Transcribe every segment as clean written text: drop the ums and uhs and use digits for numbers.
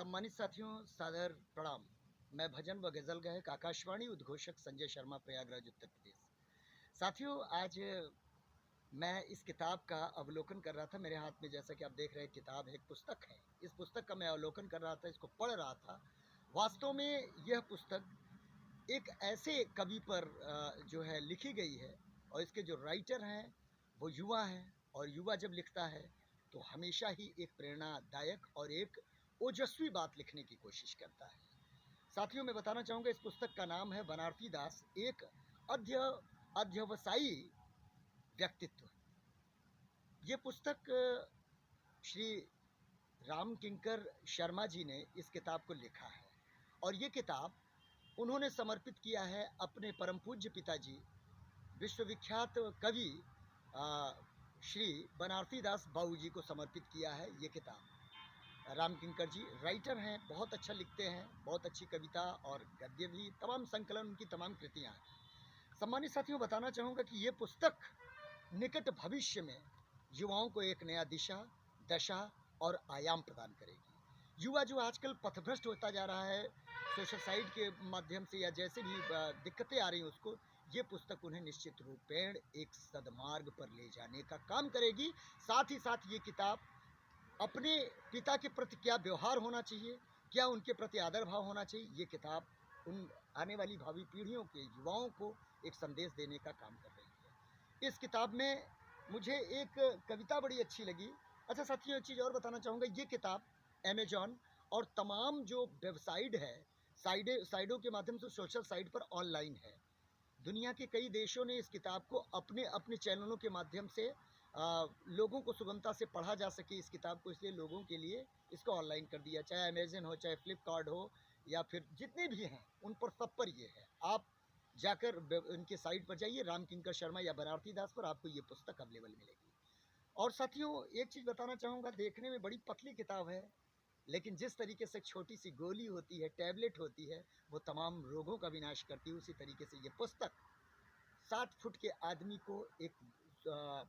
सम्मानित साथियों, सादर प्रणाम। मैं भजन व गज़ल गायक आकाशवाणी उद्घोषक संजय शर्मा, प्रयागराज, उत्तर प्रदेश। साथियों, आज मैं इस किताब का अवलोकन कर रहा था। मेरे हाथ में, जैसा कि आप देख रहे हैं, किताब है, एक पुस्तक है। इस पुस्तक का मैं अवलोकन कर रहा था, इसको पढ़ रहा था। वास्तव में यह पुस्तक एक ऐसे कवि पर जो है लिखी गई है, और इसके जो राइटर हैं वो युवा हैं, और युवा जब लिखता है तो हमेशा ही एक प्रेरणादायक और एक ओजस्वी बात लिखने की कोशिश करता है। साथियों, मैं बताना चाहूँगा, इस पुस्तक का नाम है बनारसी दास, एक अध्यवसायी व्यक्तित्व। ये पुस्तक श्री राम किंकर शर्मा जी ने इस किताब को लिखा है, और ये किताब उन्होंने समर्पित किया है अपने परम पूज्य पिताजी, विश्वविख्यात कवि श्री बनारसी दास बाबू जी को समर्पित किया है। ये किताब राम किंकर जी राइटर हैं, बहुत अच्छा लिखते हैं, बहुत अच्छी कविता और गद्य भी, तमाम संकलन, उनकी तमाम कृतियाँ हैं। सम्मानित साथियों, बताना चाहूँगा कि ये पुस्तक निकट भविष्य में युवाओं को एक नया दिशा, दशा और आयाम प्रदान करेगी। युवा जो आजकल पथभ्रष्ट होता जा रहा है सोशल साइट के माध्यम से, या जैसे भी दिक्कतें आ रही हैं उसको, ये पुस्तक उन्हें निश्चित रूपेण एक सदमार्ग पर ले जाने का काम करेगी। साथ ही साथ ये किताब अपने पिता के प्रति क्या व्यवहार होना चाहिए, क्या उनके प्रति आदर भाव होना चाहिए, ये किताब उन आने वाली भावी पीढ़ियों के युवाओं को एक संदेश देने का काम कर रही है। इस किताब में मुझे एक कविता बड़ी अच्छी लगी। अच्छा साथियों, एक चीज़ और बताना चाहूँगा, ये किताब अमेजॉन और तमाम जो वेबसाइट है, साइडों के माध्यम से, सोशल साइट पर ऑनलाइन है। दुनिया के कई देशों ने इस किताब को अपने अपने चैनलों के माध्यम से लोगों को सुगमता से पढ़ा जा सके इस किताब को, इसलिए लोगों के लिए इसको ऑनलाइन कर दिया। चाहे अमेजन हो, चाहे फ्लिपकार्ट हो, या फिर जितने भी हैं उन पर, सब पर ये है। आप जाकर उनके साइट पर जाइए, राम किंकर शर्मा या बनारसी दास पर, आपको ये पुस्तक अवेलेबल मिलेगी। और साथियों, एक चीज़ बताना चाहूँगा, देखने में बड़ी पतली किताब है, लेकिन जिस तरीके से छोटी सी गोली होती है, टैबलेट होती है, वो तमाम रोगों का विनाश करती है, उसी तरीके से ये पुस्तक 7 फुट के आदमी को एक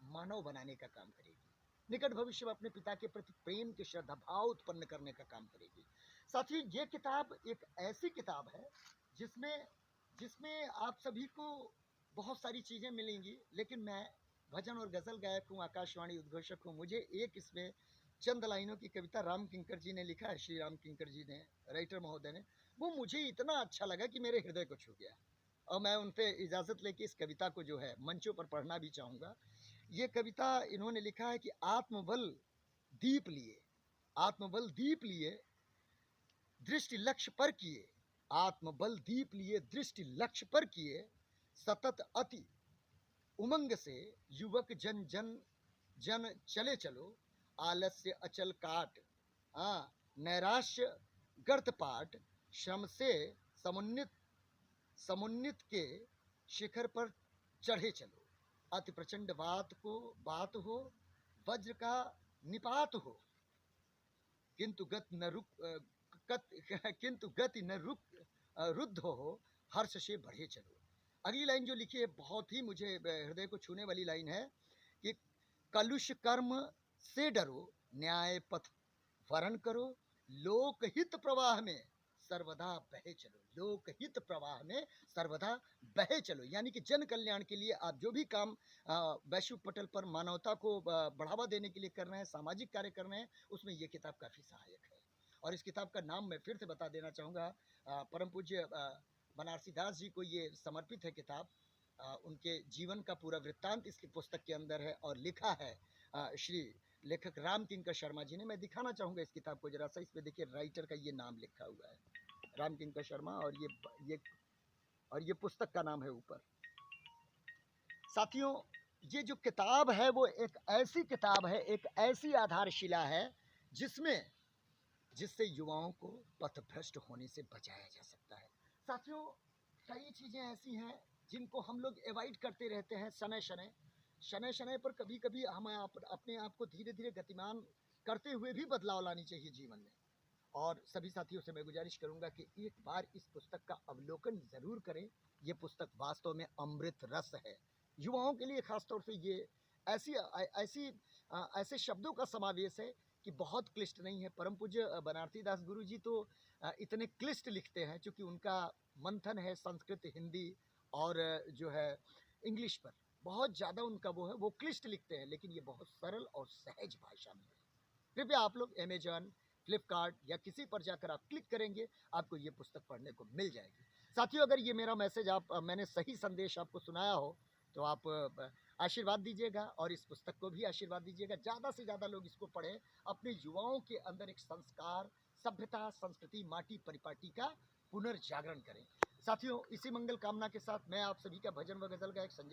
मानव बनाने का काम करेगी। निकट भविष्य में अपने पिता के प्रति प्रेम के श्रद्धा भाव उत्पन्न करने का काम करेगी। साथियों, ये किताब एक ऐसी किताब है जिसमें आप सभी को बहुत सारी चीज़ें मिलेंगी, लेकिन मैं भजन और गज़ल गायक हूँ, आकाशवाणी उद्घोषक हूँ। मुझे एक इसमें चंद लाइनों की कविता राम किंकर जी ने लिखा है, श्री राम किंकर जी ने, राइटर महोदय ने, वो मुझे इतना अच्छा लगा कि मेरे हृदय को छू गया, और मैं उनसे इजाज़त लेके इस कविता को जो है मंचों पर पढ़ना भी चाहूँगा। ये कविता इन्होंने लिखा है कि आत्मबल दीप लिए दृष्टि लक्ष्य पर किए, आत्मबल दीप लिए दृष्टि लक्ष्य पर किए, सतत अति उमंग से युवक जन जन जन चले चलो, आलस्य अचल काट, नैराश्य गर्त पाट, श्रम से समुन्नित के शिखर पर चढ़े चलो, अति प्रचंड बात हो, वज्र का निपात हो, किंतु गति न रुद्ध हो, हर्ष से बढ़े चलो। अगली लाइन जो लिखी है, बहुत ही मुझे हृदय को छूने वाली लाइन है कि कलुष कर्म से डरो, न्याय पथ वरण करो, लोकहित प्रवाह में सर्वदा बहे चलो, लोकहित प्रवाह में सर्वदा बहे चलो। यानी कि जन कल्याण के लिए आप जो भी काम वैश्विक पटल पर मानवता को बढ़ावा देने के लिए कर रहे हैं, सामाजिक कार्य कर रहे हैं, उसमें ये किताब काफ़ी सहायक है। और इस किताब का नाम मैं फिर से बता देना चाहूँगा, परम पूज्य बनारसी दास जी को ये समर्पित है किताब। उनके जीवन का पूरा वृत्तांत इसकी पुस्तक के अंदर है, और लिखा है श्री लेखक राम किंकर शर्मा जी ने। मैं दिखाना चाहूँगा इस किताब को जरा सा, इसमें देखिए राइटर का ये नाम लिखा हुआ है, राम किंकर शर्मा, और ये पुस्तक का नाम है ऊपर। साथियों, ये जो किताब है वो एक ऐसी किताब है, एक ऐसी आधारशिला है जिससे युवाओं को पथभ्रष्ट होने से बचाया जा सकता है। साथियों, कई चीज़ें ऐसी हैं जिनको हम लोग एवॉइड करते रहते हैं शनय शनय पर। कभी कभी हमें अपने आप को धीरे धीरे गतिमान करते हुए भी बदलाव लानी चाहिए जीवन में। और सभी साथियों से मैं गुजारिश करूंगा कि एक बार इस पुस्तक का अवलोकन ज़रूर करें। ये पुस्तक वास्तव में अमृत रस है। युवाओं के लिए खासतौर से ये ऐसे शब्दों का समावेश है कि बहुत क्लिष्ट नहीं है। परम पूज्य बनारसी दास गुरु जी तो इतने क्लिष्ट लिखते हैं, चूँकि उनका मंथन है संस्कृत, हिंदी और जो है इंग्लिश पर। बहुत ज़्यादा उनका वो है, वो क्लिष्ट लिखते हैं, लेकिन ये बहुत सरल और सहज भाषा में है। कृपया आप लोग अमेज़न, फ्लिपकार्ट या किसी पर जाकर आप क्लिक करेंगे, आपको ये पुस्तक पढ़ने को मिल जाएगी। साथियों, अगर ये मेरा मैसेज मैंने सही संदेश आपको सुनाया हो, तो आप आशीर्वाद दीजिएगा और इस पुस्तक को भी आशीर्वाद दीजिएगा। ज़्यादा से ज़्यादा लोग इसको पढ़ें, अपने युवाओं के अंदर एक संस्कार, सभ्यता, संस्कृति, माटी परिपाटी का पुनर्जागरण करें। साथियों, इसी मंगल कामना के साथ मैं आप सभी का भजन व गज़ल गायक संजय